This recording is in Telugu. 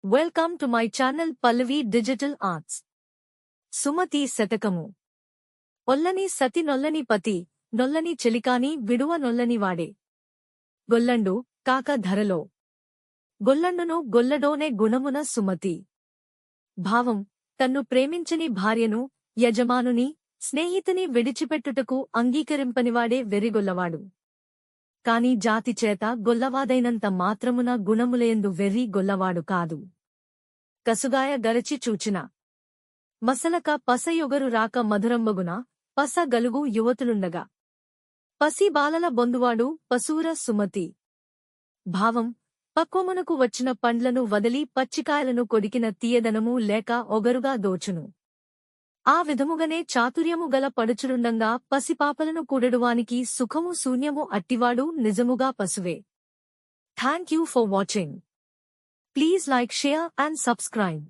Welcome to my channel Pallavi digital arts. Sumathi Satakamu. ఒల్లని సతి నొల్లని పతి, నొల్లని చెలికాని విడువ నొల్లని వాడే. గొల్లండు కాక ధరలో గొల్లండును గొల్లడోనే గుణమున సుమతి. భావం: తన్ను ప్రేమించని భార్యను, యజమానుని, స్నేహితుని విడిచిపెట్టుటకు అంగీకరింపనివాడే వెర్రిగొల్లవాడు. కాని జాతిచేత గొల్లవాదైనంత మాత్రమున గుణములయందు వెర్రి గొల్లవాడు కాదు. కసుగాయ గరచి చూచిన మసలక పసయొగరు రాక మధురంబగున, పస గలుగు యువతులుండగా. పసి బాలల బొందువాడు పశూర సుమతి. భావం: పక్వమునకు వచ్చిన పండ్లను వదిలి పచ్చికాయలను కొడికిన తీయదనము లేక ఒగరుగా దోచును. ఆ విధముగనే చాతుర్యము గల పడుచులుండంగా పసిపాపలను కూడెడువానికి సుఖము శూన్యము అట్టివాడు నిజముగా పశువే. Thank you for watching. Please like, share and subscribe.